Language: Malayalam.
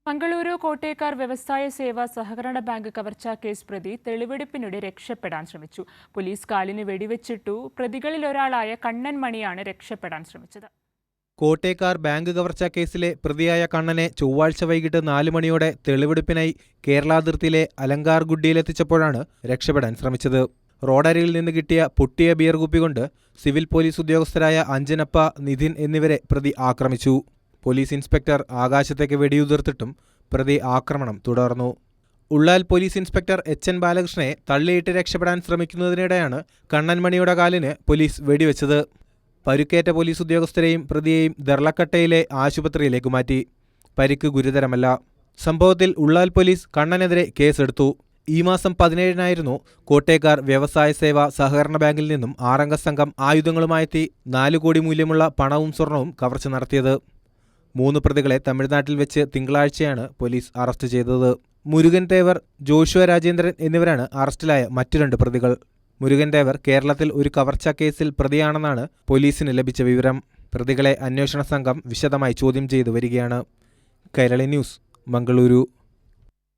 മംഗളൂരു കോട്ടേക്കാർ വ്യവസായ സേവാ സഹകരണ ബാങ്ക് കവർച്ചാ കേസ് പ്രതി തെളിവെടുപ്പിനിടെ രക്ഷപ്പെടാൻ ശ്രമിച്ചു. പോലീസ് കാലിന് വെടിവെച്ചിട്ടു. പ്രതികളിൽ ഒരാളായ കണ്ണൻ മണിയാണ് രക്ഷപ്പെടാൻ ശ്രമിച്ചത്. കോട്ടേക്കാർ ബാങ്ക് കവർച്ചാ കേസിലെ പ്രതിയായ കണ്ണനെ ചൊവ്വാഴ്ച വൈകിട്ട് 4 മണിയോടെ തെളിവെടുപ്പിനായി കേരളാതിർത്തിയിലെ അലങ്കാർഗുഡിയിലെത്തിച്ചപ്പോഴാണ് രക്ഷപ്പെടാൻ ശ്രമിച്ചത്. റോഡരികിൽ നിന്ന് കിട്ടിയ പൊട്ടിയ ബിയർ കുപ്പി കൊണ്ട് സിവിൽ പോലീസ് ഉദ്യോഗസ്ഥരായ അഞ്ജനപ്പ, നിധിൻ എന്നിവരെ പ്രതി ആക്രമിച്ചു. പോലീസ് ഇൻസ്പെക്ടർ ആകാശത്തേക്ക് വെടിയുതിർത്തിട്ടും പ്രതി ആക്രമണം തുടർന്നു. ഉള്ളാൽ പോലീസ് ഇൻസ്പെക്ടർ HN ബാലകൃഷ്ണനെ തള്ളിയിട്ട് രക്ഷപ്പെടാൻ ശ്രമിക്കുന്നതിനിടെയാണ് കണ്ണൻ മണിയുടെ കാലിന് പോലീസ് വെടിവെച്ചത്. പരുക്കേറ്റ പോലീസ് ഉദ്യോഗസ്ഥരെയും പ്രതിയെയും ദർലക്കട്ടയിലെ ആശുപത്രിയിലേക്ക് മാറ്റി. പരിക്ക് ഗുരുതരമല്ല. സംഭവത്തിൽ ഉള്ളാൽ പോലീസ് കണ്ണനെതിരെ കേസെടുത്തു. ഈ മാസം 17-നായിരുന്നു കോട്ടേക്കാർ വ്യവസായ സേവാ സഹകരണ ബാങ്കിൽ നിന്നും 6-അംഗ സംഘം ആയുധങ്ങളുമായെത്തി 4 കോടി മൂല്യമുള്ള പണവും സ്വർണവും കവർച്ച നടത്തിയത്. 3 പ്രതികളെ തമിഴ്നാട്ടിൽ വെച്ച് തിങ്കളാഴ്ചയാണ് പോലീസ് അറസ്റ്റ് ചെയ്തത്. മുരുകൻ തേവർ, ജോഷുവ രാജേന്ദ്രൻ എന്നിവരാണ് അറസ്റ്റിലായ മറ്റു 2 പ്രതികൾ. മുരുകൻ തേവർ കേരളത്തിൽ ഒരു കവർച്ചാ കേസിൽ പ്രതിയാണെന്നാണ് പോലീസിന് ലഭിച്ച വിവരം. പ്രതികളെ അന്വേഷണ സംഘം വിശദമായി ചോദ്യം ചെയ്തു വരികയാണ്. കൈരളി ന്യൂസ്, മംഗളൂരു.